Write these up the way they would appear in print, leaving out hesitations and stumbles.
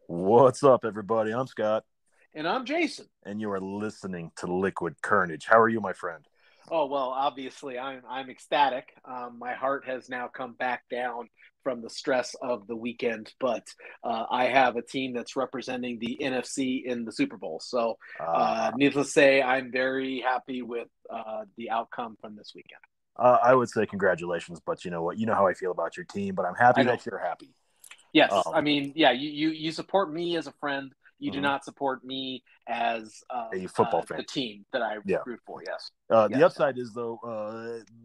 What's up, everybody? I'm Scott, And I'm Jason. and you are listening to Liquid Carnage. How are you, my friend? Oh well, obviously I'm ecstatic. My heart has now come back down from the stress of the weekend, but I have a team that's representing the NFC in the Super Bowl. So, Uh, needless to say, I'm very happy with the outcome from this weekend. I would say congratulations, but you know what? You know how I feel about your team, but I'm I happy know. that you're happy. Yes, I Um, mean, yeah, you support me as a friend. You do mhm. not support me as A football fan. the team that I Yeah. root for. Yes, The yes, upside is though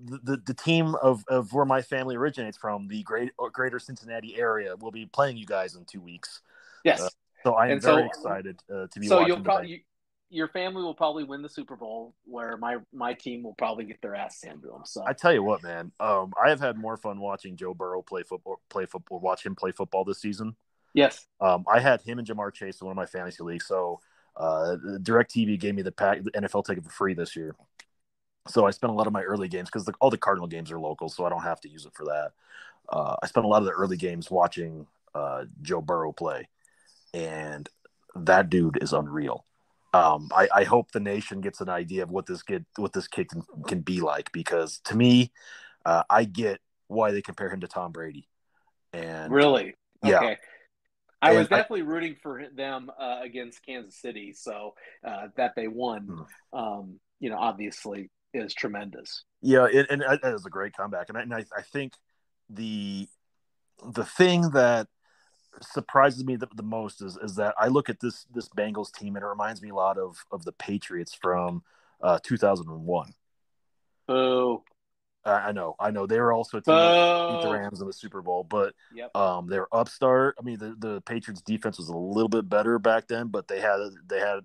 the team of where my family originates from, the greater Cincinnati area, will be playing you guys in 2 weeks. Uh, yes. so I am And very so excited to be So you'll watching the Bengals. probably your family will probably win the Super Bowl, where my team will probably get their ass handed to them. I So tell you what, man. I have had more fun watching Joe Burrow watch him play football this season. yes, I had him and Jamar Chase in one of my fantasy leagues. So DirecTV gave me the NFL ticket for free this year. So I spent a lot of my early games because all the Cardinal games are local, so I don't have to use it for that. I spent a lot of the early games watching Joe Burrow play, and that dude is unreal. I hope the nation gets an idea of what this kid can be like, because to me, I get why they compare him to Tom Brady, and really. yeah, Okay, I and was definitely rooting for them against Kansas City, so that they won, obviously is tremendous. yeah, and it is a great comeback, and I think the the thing that surprises me the most is that I look at this Bengals team and it reminds me a lot of the Patriots from 2001. Boo, I know they were also a team that beat the boo. Rams in the Super Bowl, but Yep. they were upstart. I mean, the Patriots defense was a little bit better back then, but they had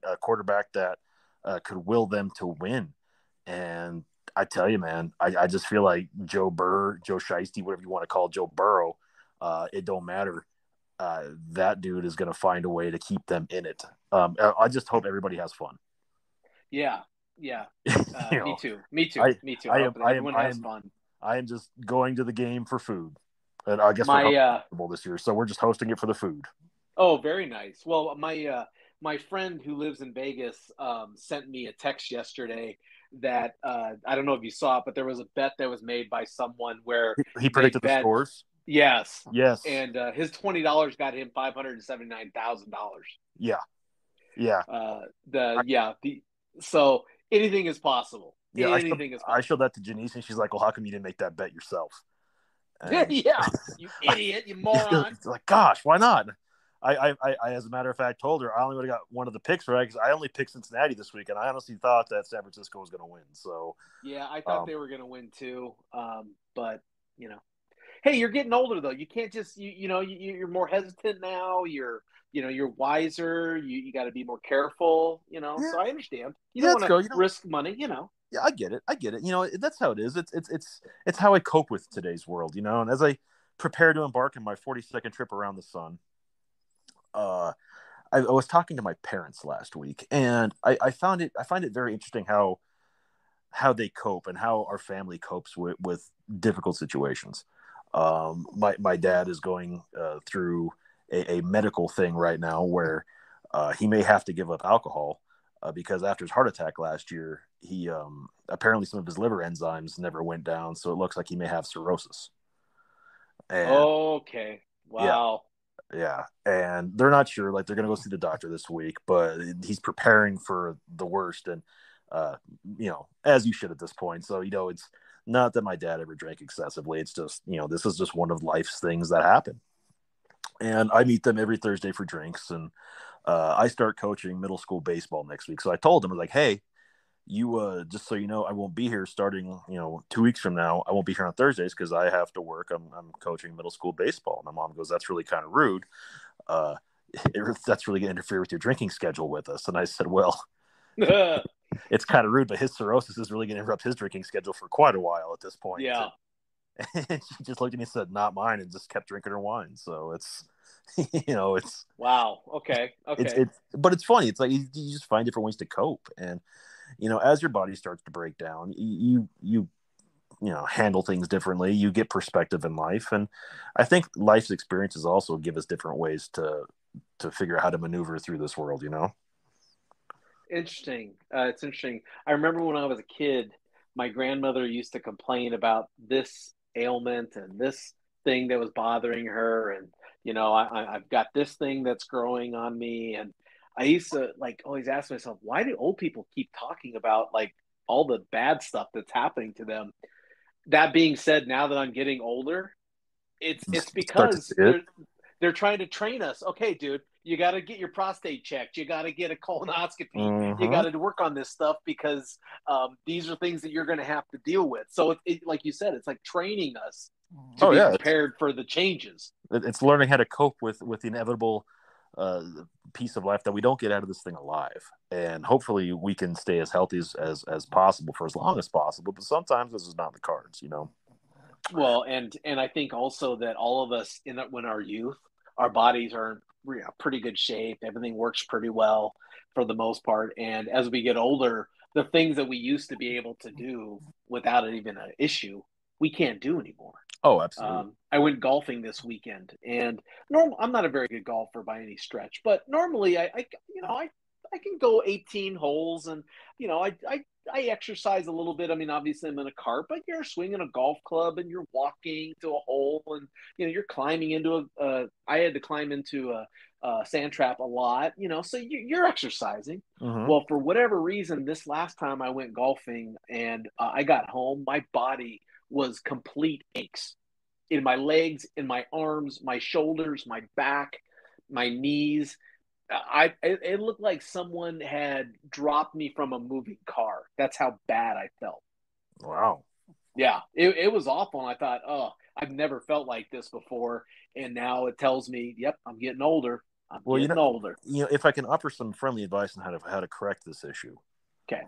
a quarterback that could will them to win. And I tell you, man, I just feel like Joe Shiesty, whatever you want to call Joe Burrow, it don't matter. That dude is going to find a way to keep them in it. I just hope everybody has fun. Yeah, yeah. you Me know, too. Me too. I Me too. I I am hope that I am everyone I has am fun. I am just going to the game for food, and I guess we're My hosting this year, so we're just hosting it for the food. Oh, very nice. Well, my friend who lives in Vegas sent me a text yesterday that I don't know if you saw it, but there was a bet that was made by someone where He they predicted the bet scores. yes, Yes. and his $20 got him $579,000. Yeah. Yeah. The I, yeah the So anything is possible. yeah. Anything is I showed possible. that to Janice, and she's like, "Well, how come you didn't make that bet yourself?" And Yeah, you idiot, you moron. it's like, "Gosh, why not?" As a matter of fact, told her I only would have got one of the picks right because I only picked Cincinnati this week, and I honestly thought that San Francisco was going to win. So, Yeah, I thought um, they were going to win too, but you know. Hey, you're getting older though. You can't just you're more hesitant now. You're wiser. You got to be more careful. yeah, So I understand. You yeah, don't let's want to go. risk money. Yeah, I get it. I get it. That's how it is. It's how I cope with today's world. And as I prepare to embark on my 42nd trip around the sun, uh, I was talking to my parents last week, and I find it very interesting how they cope and how our family copes with difficult situations. My dad is going through a medical thing right now where he may have to give up alcohol because after his heart attack last year, he apparently some of his liver enzymes never went down, so it looks like he may have cirrhosis. And Okay. yeah, Wow. yeah, and they're not sure. Like they're gonna go see the doctor this week, but he's preparing for the worst, and uh, as you should at this point. So it's not that my dad ever drank excessively. It's just this is just one of life's things that happen. And I meet them every Thursday for drinks, and I start coaching middle school baseball next week. So I told them, I was like, hey, you just so you know, I won't be here starting 2 weeks from now. I won't be here on Thursdays because I have to work. I'm coaching middle school baseball. And my mom goes, that's really kind of rude. uh, that's really going to interfere with your drinking schedule with us. And I said, well, it's kind of rude, but his cirrhosis is really going to interrupt his drinking schedule for quite a while at this point. Yeah. And she just looked at me and said, not mine, and just kept drinking her wine. So it's, it's, Wow. Okay. Okay. but it's funny. It's like you just find different ways to cope. And, as your body starts to break down, handle things differently. You get perspective in life, and I think life's experiences also give us different ways to to figure out how to maneuver through this world, Interesting. It's interesting. I remember when I was a kid, my grandmother used to complain about this ailment and this thing that was bothering her, and I've got this thing that's growing on me, and I used to like always ask myself, why do old people keep talking about like all the bad stuff that's happening to them? That being said, now that I'm getting older, it's Start to because see it. they're trying to train us. Okay, dude, you got to get your prostate checked. You got to get a colonoscopy. You got Hmm. to work on this stuff because these are things that you're going to have to deal with. So, like you said, it's like training us to Oh be yeah, prepared for the changes. it's learning how to cope with the inevitable uh, piece of life that we don't get out of this thing alive, and hopefully we can stay as healthy as possible for as long as possible. But sometimes this is not the cards. Well, and I think also that all of us when our youth, our bodies are in pretty good shape. Everything works pretty well for the most part. And as we get older, the things that we used to be able to do without even an issue, we can't do anymore. Oh, absolutely. I went golfing this weekend, and I'm not a very good golfer by any stretch, but normally I can go 18 holes, and I exercise a little bit. I mean, obviously I'm in a cart, but you're swinging a golf club and you're walking to a hole, and you're climbing into I had to climb into a sand trap a lot, so you're exercising. Hmm. Well, for whatever reason, this last time I went golfing and I got home, my body was complete aches in my legs, in my arms, my shoulders, my back, my knees. It looked like someone had dropped me from a moving car. That's how bad I felt. Wow. Yeah, it was awful. And I thought, oh, I've never felt like this before. And now it tells me, yep, I'm getting older. I'm Well, getting older. if I can offer some friendly advice on how to correct this issue, Okay.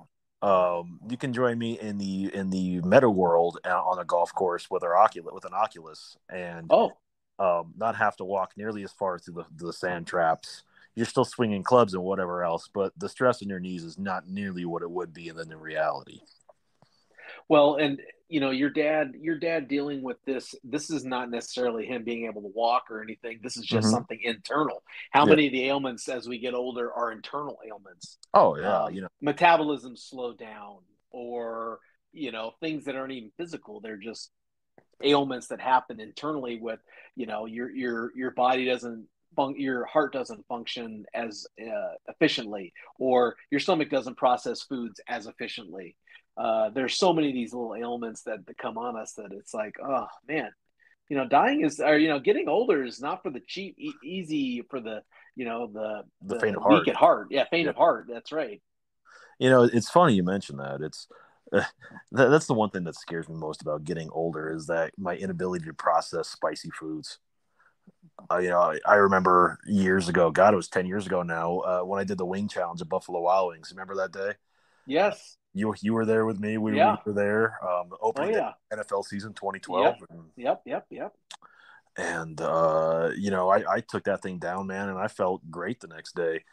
you can join me in the meta world on a golf course with an Oculus, and Oh, not have to walk nearly as far through the sand traps. You're still swinging clubs and whatever else, but the stress in your knees is not nearly what it would be in reality. well, and your dad dealing with this is not necessarily him being able to walk or anything. This is just Hmm. something internal. How Yeah. many of the ailments as we get older are internal ailments? Oh yeah. Metabolism slow down, or things that aren't even physical. They're just ailments that happen internally with your body doesn't your heart doesn't function as efficiently, or your stomach doesn't process foods as efficiently. There's so many of these little ailments that come on us that it's like, oh man, dying is, or getting older is not for the cheap, easy, for the The faint the of weak heart. at heart. Yeah, faint Yeah. of heart. That's right. It's funny you mentioned that. It's that's the one thing that scares me most about getting older is that my inability to process spicy foods. I remember years ago, God, it was 10 years ago now, when I did the wing challenge at Buffalo Wild Wings. Remember that day? Yes. You were there with me. We Yeah. were there, Oh opening day yeah. NFL season 2012. Yep. Yep. Yep. Yep. And I took that thing down, man, and I felt great the next day.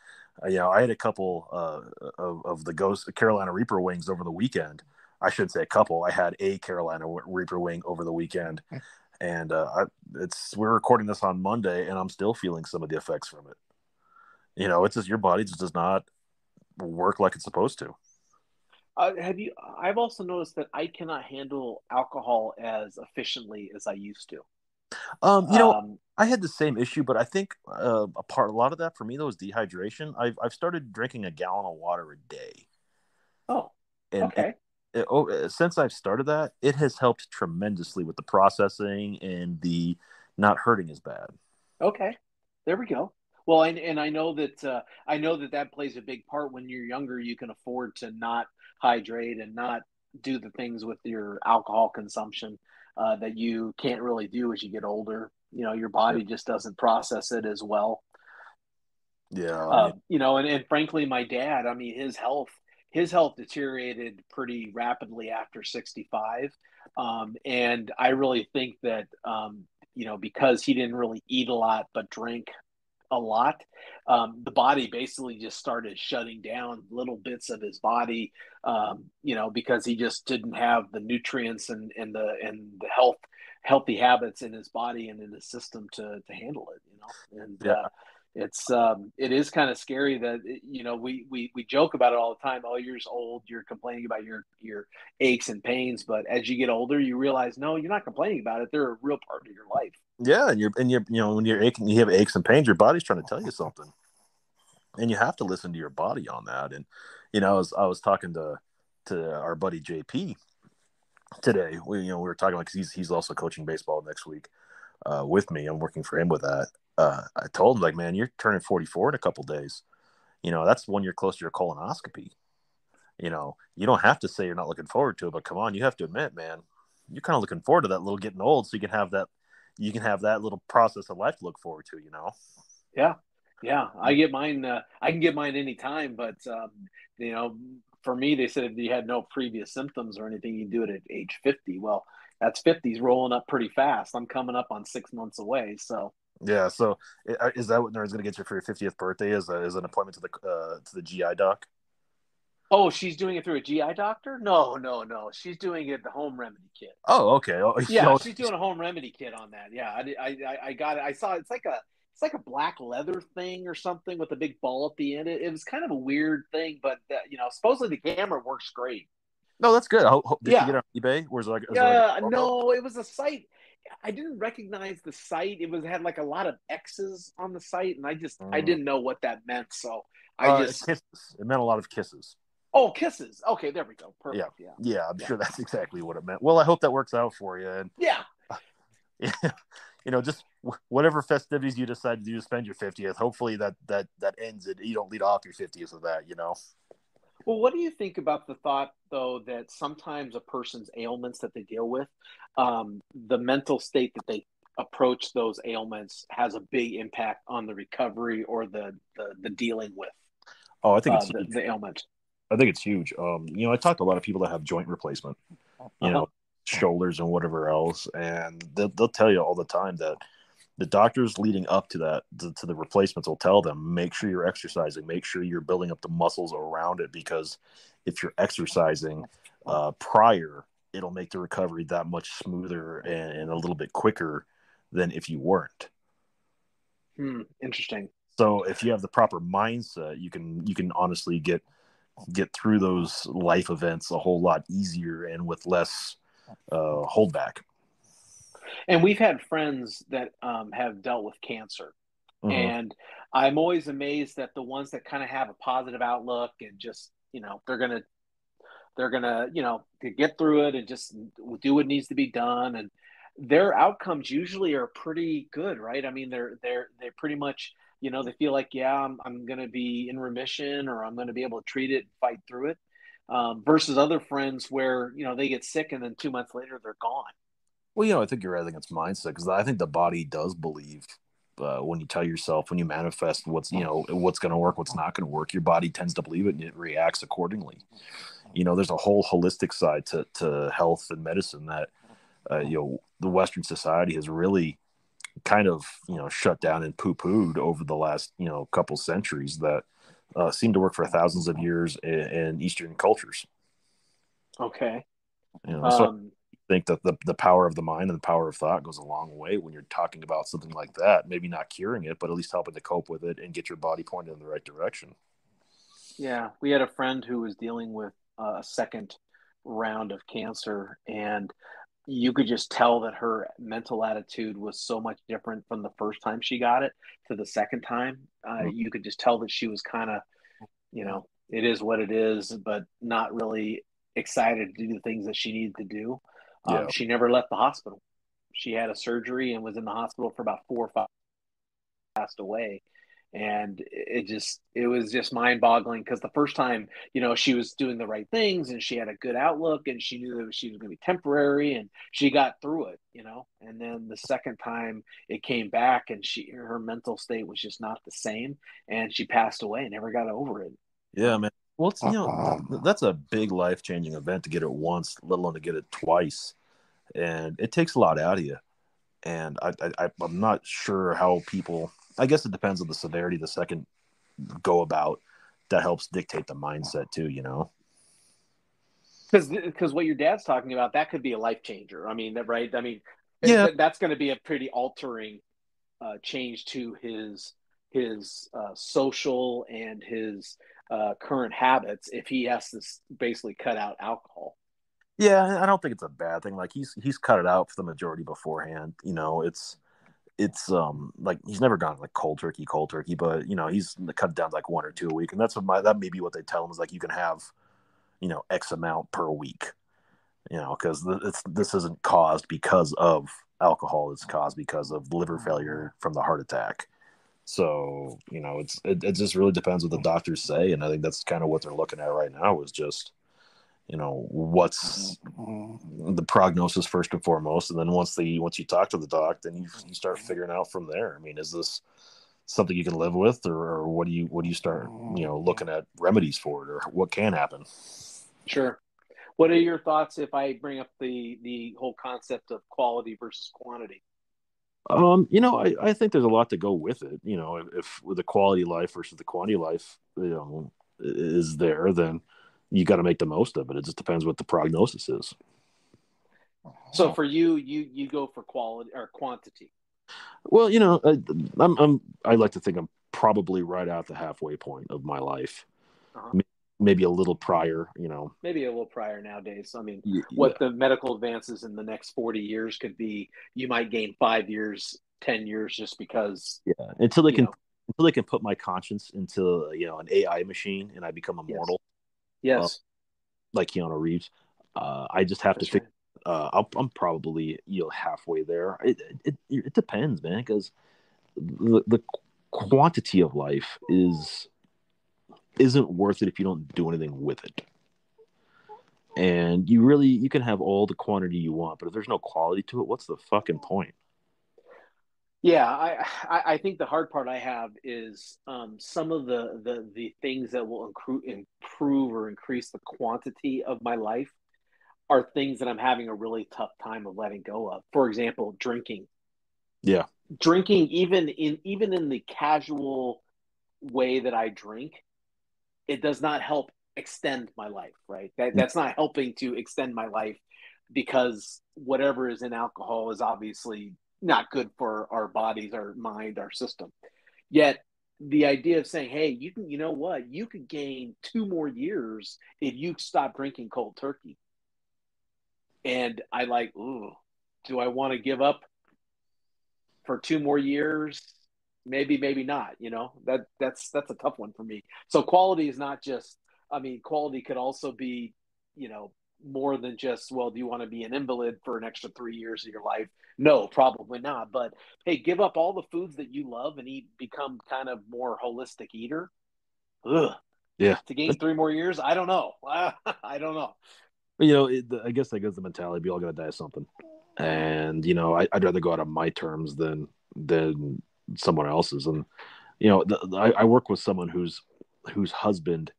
I had a couple of the Ghost Carolina Reaper wings over the weekend. I should say a couple. I had a Carolina Reaper wing over the weekend, and we're recording this on Monday, and I'm still feeling some of the effects from it. It's just your body just does not work like it's supposed to. Have you? I've also noticed that I cannot handle alcohol as efficiently as I used to. Um, you know, Um, I had the same issue, but I think a lot of that for me though is dehydration. I've started drinking a gallon of water a day, oh, and okay, since I've started that, it has helped tremendously with the processing and the not hurting as bad. okay. There we go. Well, and I know that that plays a big part. When you're younger, you can afford to not hydrate and not do the things with your alcohol consumption that you can't really do as you get older. Your Yeah, body just doesn't process it as well. yeah, yeah. And frankly, my dad, I mean, his health deteriorated pretty rapidly after 65. And I really think that, because he didn't really eat a lot, but drink a lot, the body basically just started shutting down little bits of his body, because he just didn't have the nutrients and the healthy habits in his body and in his system to handle it. And Yeah. It is kind of scary that we joke about it all the time. Oh, you're just old. You're complaining about your aches and pains, but as you get older, you realize no, you're not complaining about it. They're a real part of your life. Yeah, and you're when you're aching, you have aches and pains. Your body's trying to tell you something, and you have to listen to your body on that. And I was talking to our buddy JP today. We were talking like he's also coaching baseball next week with me. I'm working for him with that. I told him like, man, you're turning 44 in a couple days. That's when you're close to your colonoscopy. You don't have to say you're not looking forward to it, but come on, you have to admit, man, you're kind of looking forward to that little getting old, so you can have that little process of life to look forward to. Yeah, yeah. I get mine. I can get mine anytime, but you know, for me, they said if you had no previous symptoms or anything, you do it at age 50. Well, that's 50's rolling up pretty fast. I'm coming up on 6 months away, so. Yeah. So is that what Nerd's going to get you for your 50th birthday? Is an appointment to the GI doc? Oh, she's doing it through a GI doctor? No, no, no. She's doing it the home remedy kit. Oh, okay. Oh, Yeah, she's doing a home remedy kit on that. Yeah, I got it. I saw it's like a black leather thing or something with a big ball at the end. It was kind of a weird thing, but supposedly the camera works great. no, that's good. Did she Yeah, get it on eBay? Where's like, is there like yeah. a logo? No, it was a site. I didn't recognize the site. Had like a lot of X's on the site, and I Mm. didn't know what that meant. So I just Kisses. It meant a lot of kisses. oh kisses. Okay, there we go. Yeah, Perfect. Yeah, yeah. I'm yeah, sure that's exactly what it meant. Well, I hope that works out for you. And yeah. just whatever festivities you decide to do to spend your 50th. Hopefully that ends it. You don't lead off your 50th with that. Well, what do you think about the thought, though, that sometimes a person's ailments that they deal with, the mental state that they approach those ailments has a big impact on the recovery or the dealing with Oh, I think it's huge. the ailment? I think it's huge. I talked to a lot of people that have joint replacement, you Uh-huh. know, shoulders and whatever else, and they'll tell you all the time that the doctors leading up to that to the replacements will tell them, make sure you're exercising, make sure you're building up the muscles around it, because if you're exercising prior, it'll make the recovery that much smoother and a little bit quicker than if you weren't. Interesting. So if you have the proper mindset, you can honestly get through those life events a whole lot easier and with less holdback. And we've had friends that have dealt with cancer, Mm-hmm. and I'm always amazed that the ones that kind of have a positive outlook and just they're gonna to get through it and just do what needs to be done, and their outcomes usually are pretty good, right? I mean, they're pretty much they feel like, yeah, I'm gonna be in remission, or I'm gonna be able to treat it and fight through it, versus other friends where they get sick and then 2 months later they're gone. Well, I think you're right. I think it's mindset, because I think the body does believe when you tell yourself, when you manifest what's going to work, what's not going to work, your body tends to believe it and it reacts accordingly. There's a whole holistic side to health and medicine that the Western society has really kind of shut down and poo-pooed over the last couple centuries that seem to work for thousands of years in Eastern cultures. Okay. So I think that the power of the mind and the power of thought goes a long way when you're talking about something like that. Maybe not curing it, but at least helping to cope with it and get your body pointed in the right direction. Yeah, we had a friend who was dealing with a second round of cancer, and you could just tell that her mental attitude was so much different from the first time she got it to the second time. You could just tell that she was kind of, it is what it is, but not really excited to do the things that she needed to do. Yeah. She never left the hospital. She had a surgery and was in the hospital for about 4 or 5, passed away. And it was just mind boggling, because the first time, she was doing the right things and she had a good outlook and she knew that she was going to be temporary and she got through it. And then the second time it came back and her mental state was just not the same, and she passed away and never got over it. Yeah, man. Well, that's a big life-changing event to get it once, let alone to get it twice. And it takes a lot out of you. And I'm not sure how people, I guess it depends on the severity of the second go about that helps dictate the mindset too, Because what your dad's talking about, that could be a life changer. I mean, right? I mean, Yeah. that's going to be a pretty altering change to his his social and his current habits if he has to basically cut out alcohol. Yeah, I don't think it's a bad thing. Like he's cut it out for the majority beforehand. It's like he's never gone like cold turkey, but he's cut it down to like one or two a week, and that may be what they tell him is like you can have X amount per week, because this isn't caused because of alcohol. It's caused because of liver failure from the heart attack. So it just really depends what the doctors say, and I think that's kind of what they're looking at right now is just what's the prognosis first and foremost, and then once you talk to the doc, then you start figuring out from there. I mean, is this something you can live with, or what do you start looking at remedies for it, or what can happen? Sure. What are your thoughts if I bring up the whole concept of quality versus quantity? I think there's a lot to go with it. If with the quality of life versus the quantity of life, is there, then you got to make the most of it. It just depends what the prognosis is. So for you go for quality or quantity? Well, I like to think I'm probably right at the halfway point of my life. Uh-huh. Maybe a little prior, Maybe a little prior nowadays. I mean, yeah. What the medical advances in the next 40 years could be, you might gain 5 years, 10 years just because. Yeah, until they can put my conscience into an AI machine and I become immortal. Yes. Like Keanu Reeves. I just have That's to think. Right. I'm probably halfway there. It depends, man, because the quantity of life isn't worth it if you don't do anything with it. And you can have all the quantity you want, but if there's no quality to it, what's the fucking point? Yeah, I think the hard part I have is some of the things that will improve or increase the quantity of my life are things that I'm having a really tough time of letting go of. For example, drinking. Yeah. Drinking, even in the casual way that I drink, it does not help extend my life, right? That's not helping to extend my life because whatever is in alcohol is obviously not good for our bodies, our mind, our system. Yet the idea of saying, hey, you know what? You could gain 2 more years if you stop drinking cold turkey. And I like, ooh, do I want to give up for 2 more years? Maybe, maybe not. That's a tough one for me. So quality is not just. I mean, quality could also be, more than just. Well, do you want to be an invalid for an extra 3 years of your life? No, probably not. But hey, give up all the foods that you love and become kind of more holistic eater. Ugh. Yeah. To gain 3 more years, I don't know. I don't know. I guess that goes the mentality. We all got to die of something, and I'd rather go out on my terms than someone else's. And I work with someone whose husband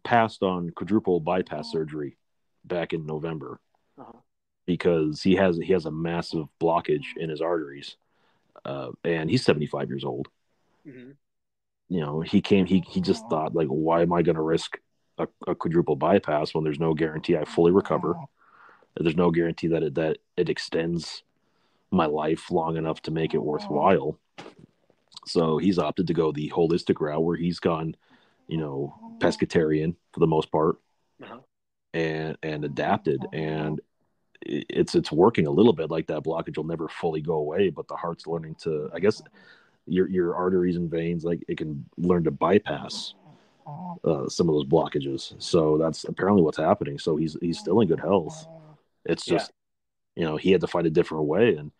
passed on quadruple bypass surgery back in November because he has a massive blockage in his arteries, and he's 75 years old. Mm-hmm. He just thought, like, why am I going to risk a quadruple bypass when there's no guarantee I fully recover? There's no guarantee that it extends my life long enough to make it worthwhile. So he's opted to go the holistic route where he's gone, pescatarian for the most part, and adapted, and it's working a little bit. Like that blockage will never fully go away, but the heart's learning to, I guess, your arteries and veins, like it can learn to bypass some of those blockages. So that's apparently what's happening. So he's still in good health. It's just, he had to find a different way. And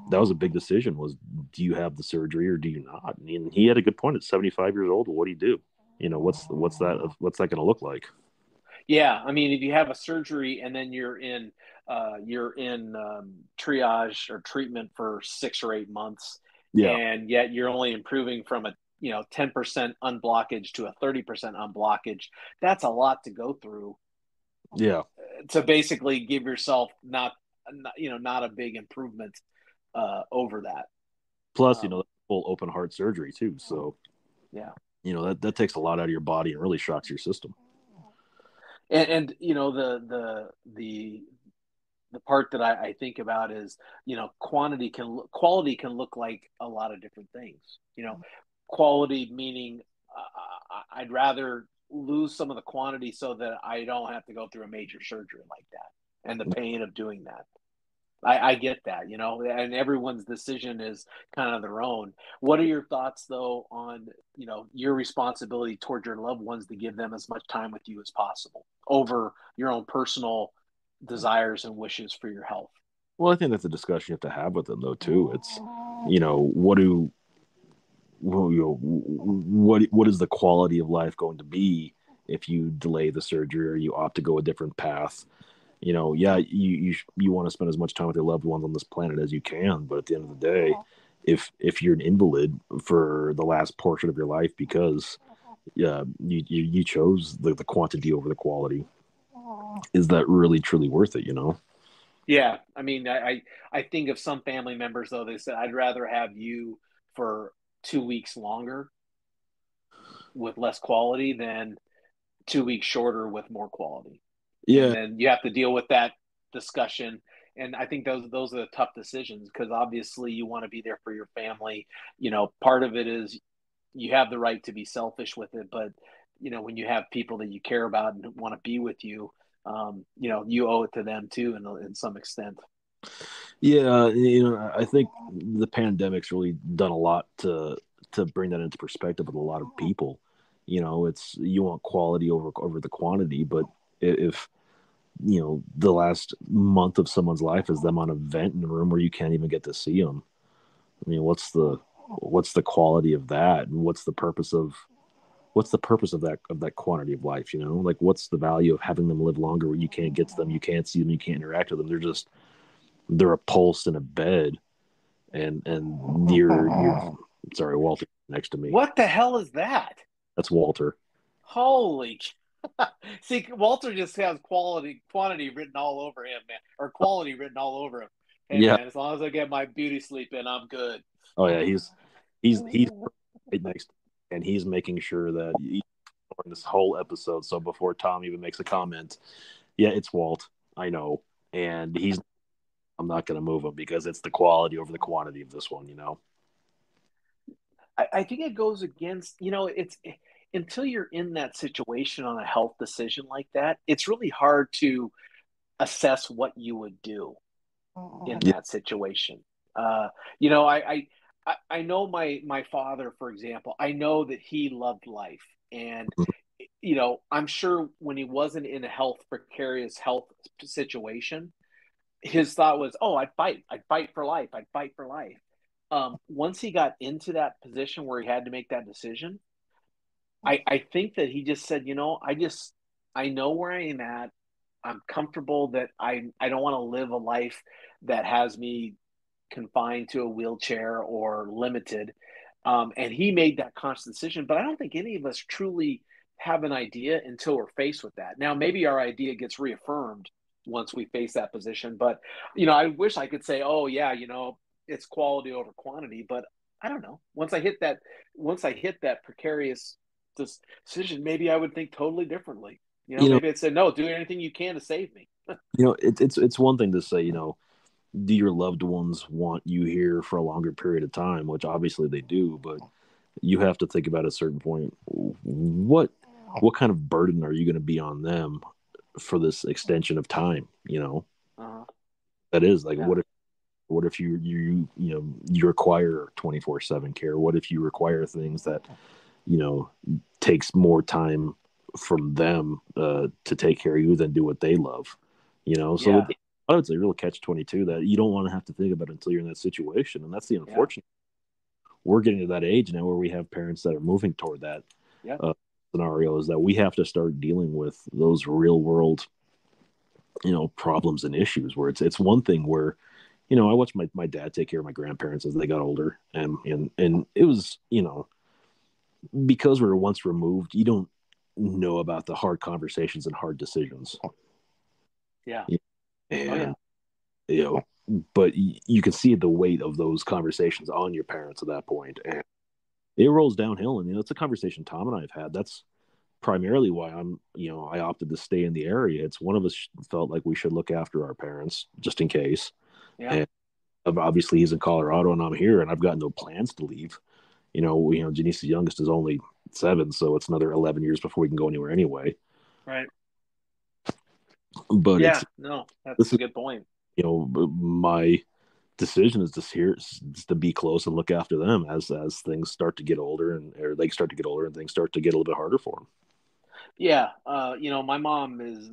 that was a big decision was, do you have the surgery or do you not? And he had a good point at 75 years old. Well, what do you do? What's that going to look like? Yeah. I mean, if you have a surgery and then you're in triage or treatment for 6 or 8 months, and yet you're only improving from a 10% unblockage to a 30% unblockage, that's a lot to go through. Yeah. To basically give yourself not a big improvement over that. Plus, full open heart surgery too. So yeah, that takes a lot out of your body and really shocks your system. And the the part that I think about is, quality can look like a lot of different things. Quality meaning I'd rather lose some of the quantity so that I don't have to go through a major surgery like that and the pain of doing that. I get that, and everyone's decision is kind of their own. What are your thoughts, though, on, your responsibility toward your loved ones to give them as much time with you as possible over your own personal desires and wishes for your health? Well, I think that's a discussion you have to have with them, though, too. It's, what do what is the quality of life going to be if you delay the surgery or you opt to go a different path? Yeah, you want to spend as much time with your loved ones on this planet as you can, but at the end of the day, if you're an invalid for the last portion of your life because you chose the quantity over the quality, is that really truly worth it? Yeah, I mean, I think of some family members, though, they said I'd rather have you for 2 weeks longer with less quality than 2 weeks shorter with more quality. And Yeah, then you have to deal with that discussion. And I think those are the tough decisions because obviously you want to be there for your family. Part of it is you have the right to be selfish with it, but when you have people that you care about and want to be with you, you owe it to them too, in some extent. yeah. I think the pandemic's really done a lot to bring that into perspective with a lot of people. It's you want quality over the quantity, but if the last month of someone's life is them on a vent in a room where you can't even get to see them. I mean, what's the quality of that, and what's the purpose of that quantity of life? Like what's the value of having them live longer where you can't get to them, you can't see them, you can't interact with them. They're a pulse in a bed, and you're sorry, Walter next to me. What the hell is that? That's Walter. Holy. See, Walter just has quantity written all over him, man, or quality written all over him. Hey, Yeah. man, as long as I get my beauty sleep in, I'm good. Oh yeah, he's right next, and he's making sure that during this whole episode. So before Tom even makes a comment, yeah, it's Walt. I know, and I'm not going to move him because it's the quality over the quantity of this one. I think it goes against, it's until you're in that situation on a health decision like that, it's really hard to assess what you would do in Yeah. that situation. Uh, you know, I know my father, for example. I know that he loved life, and I'm sure when he wasn't in a precarious health situation, his thought was, "Oh, I'd fight for life, I'd fight for life." Once he got into that position where he had to make that decision, I think that he just said, I know where I am at. I'm comfortable that I don't want to live a life that has me confined to a wheelchair or limited. And he made that conscious decision, but I don't think any of us truly have an idea until we're faced with that. Now, maybe our idea gets reaffirmed once we face that position, but I wish I could say, oh yeah, it's quality over quantity, but I don't know. Once I hit that precarious decision, maybe I would think totally differently. you know, Maybe I'd say, no, do anything you can to save me. it's one thing to say, do your loved ones want you here for a longer period of time, which obviously they do, but you have to think about at a certain point, what kind of burden are you going to be on them for this extension of time? Uh-huh. That is like, Yeah. what if you require 24/7 care? What if you require things that takes more time from them to take care of you than do what they love? So Yeah. I would say real catch-22 that you don't want to have to think about until you're in that situation, and that's the Yeah. unfortunate. We're getting to that age now where we have parents that are moving toward that Yeah. scenario, is that we have to start dealing with those real world problems and issues where it's one thing where I watched my dad take care of my grandparents as they got older, and it was because we were once removed, you don't know about the hard conversations and hard decisions. Yeah. Oh yeah. And but you can see the weight of those conversations on your parents at that point, and it rolls downhill. And it's a conversation Tom and I have had. primarily why I opted to stay in the area. It's one of us felt like we should look after our parents just in case. Yeah. And obviously he's in Colorado and I'm here and I've got no plans to leave. Janice's youngest is only 7, so it's another 11 years before we can go anywhere anyway. Right. But yeah, no, that's a good point. My decision is to be close and look after them as things start to get older or they start to get older and things start to get a little bit harder for them. Yeah, my mom is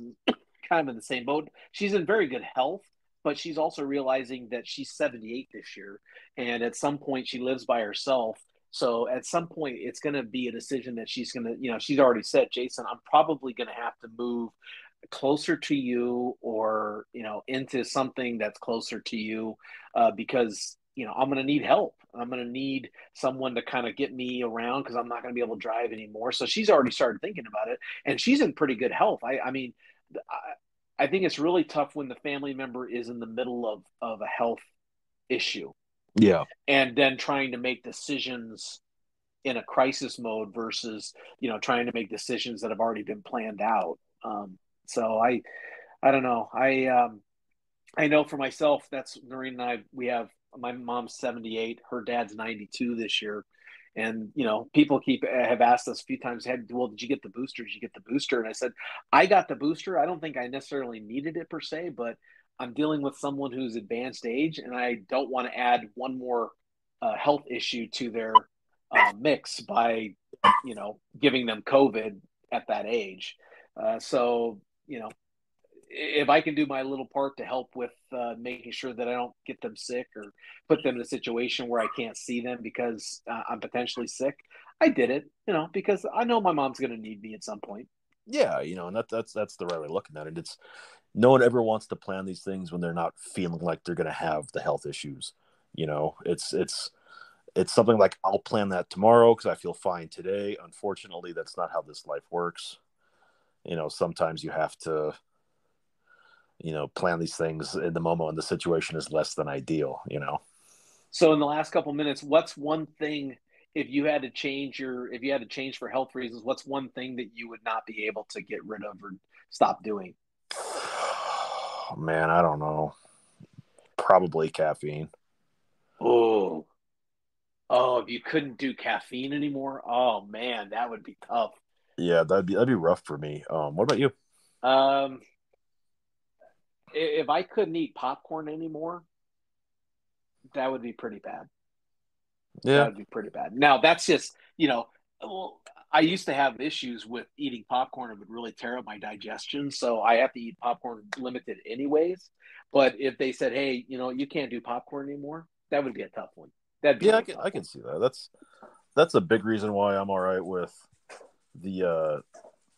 kind of in the same boat. She's in very good health, but she's also realizing that she's 78 this year, and at some point she lives by herself. So at some point it's going to be a decision that she's going to, she's already said, Jason, I'm probably going to have to move closer to you or, into something that's closer to you because, I'm going to need help. I'm going to need someone to kind of get me around because I'm not going to be able to drive anymore. So she's already started thinking about it, and she's in pretty good health. I mean, I think it's really tough when the family member is in the middle of a health issue. Yeah. And then trying to make decisions in a crisis mode versus, trying to make decisions that have already been planned out. So I don't know. I know for myself, that's Noreen and I, we have my mom's 78, her dad's 92 this year. And, people have asked us a few times, well, did you get the booster? Did you get the booster? And I said, I got the booster. I don't think I necessarily needed it per se, but I'm dealing with someone who's advanced age and I don't want to add one more health issue to their mix by, giving them COVID at that age. So, if I can do my little part to help with making sure that I don't get them sick or put them in a situation where I can't see them because I'm potentially sick, I did it, because I know my mom's going to need me at some point. Yeah, and that's the right way of looking at it. It's no one ever wants to plan these things when they're not feeling like they're going to have the health issues. It's something like I'll plan that tomorrow because I feel fine today. Unfortunately, that's not how this life works. Sometimes you have to plan these things in the moment when the situation is less than ideal. So in the last couple minutes, what's one thing if you had to change for health reasons, what's one thing that you would not be able to get rid of or stop doing? Man, I don't know. Probably caffeine. Oh, if you couldn't do caffeine anymore, oh man, that would be tough. Yeah, that'd be rough for me. What about you? If I couldn't eat popcorn anymore, that would be pretty bad. Yeah. That would be pretty bad. Now that's just, well, I used to have issues with eating popcorn. It would really tear up my digestion. So I have to eat popcorn limited anyways. But if they said, hey, you can't do popcorn anymore, that would be a tough one. That'd be I can see that. That's a big reason why I'm all right with the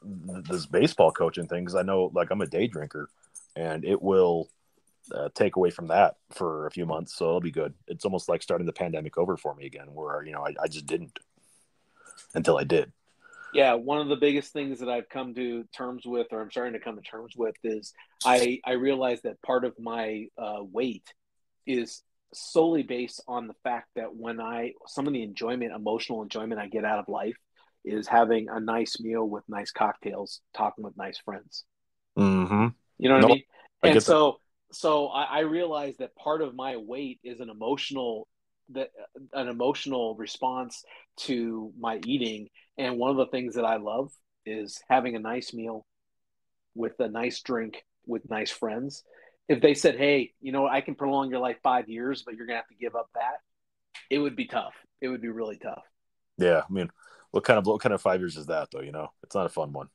this baseball coaching thing, because I know, like, I'm a day drinker and it will take away from that for a few months, so it'll be good. It's almost like starting the pandemic over for me again, where I just didn't until I did. Yeah, one of the biggest things that I've come to terms with, or I'm starting to come to terms with, is I realize that part of my weight is solely based on the fact that some of the emotional enjoyment I get out of life is having a nice meal with nice cocktails, talking with nice friends. Mm-hmm. You know what I mean? I And so I realize that part of my weight is an emotional response to my eating. And one of the things that I love is having a nice meal with a nice drink with nice friends. If they said, hey, I can prolong your life 5 years, but you're going to have to give up that, it would be tough. It would be really tough. Yeah. I mean, what kind of 5 years is that, though? It's not a fun one.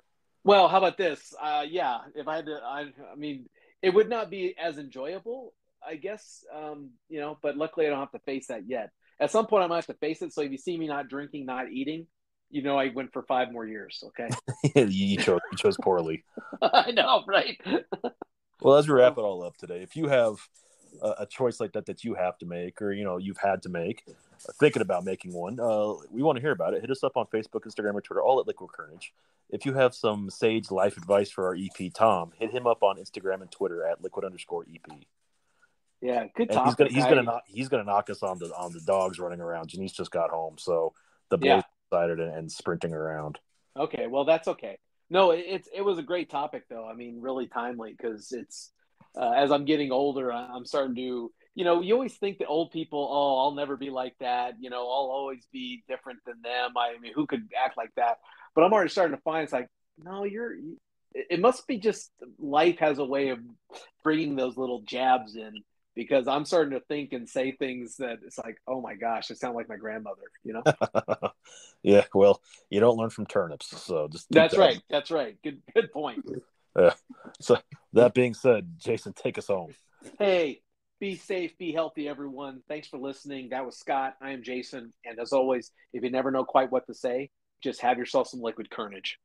Well, how about this? Yeah, if I had to, I mean, it would not be as enjoyable, I guess, but luckily I don't have to face that yet. At some point, I might have to face it. So if you see me not drinking, not eating, I went for 5 more years. Okay. you chose poorly. I know, right? Well, as we wrap it all up today, if you have a choice like that you have to make, or you've had to make, thinking about making one, we want to hear about it. Hit us up on Facebook, Instagram, or Twitter, all at Liquid Carnage. If you have some sage life advice for our EP Tom, hit him up on Instagram and Twitter at liquid_EP. Yeah, good and topic. He's gonna knock us on the dogs running around. Janice just got home, so the boys excited and sprinting around. Okay, well that's okay. No, it was a great topic though. I mean, really timely because it's as I'm getting older, I'm starting to you always think that old people, oh, I'll never be like that. I'll always be different than them. I mean, who could act like that? But I'm already starting to find it's like, no, it must be just life has a way of bringing those little jabs in because I'm starting to think and say things that it's like, oh my gosh, I sound like my grandmother. Yeah, well, you don't learn from turnips, so just keep That's that. right. That's right. Good point. Yeah. So that being said, Jason, take us home. Hey, be safe, be healthy, everyone. Thanks for listening. That was Scott. I am Jason. And as always, if you never know quite what to say, just have yourself some liquid courage.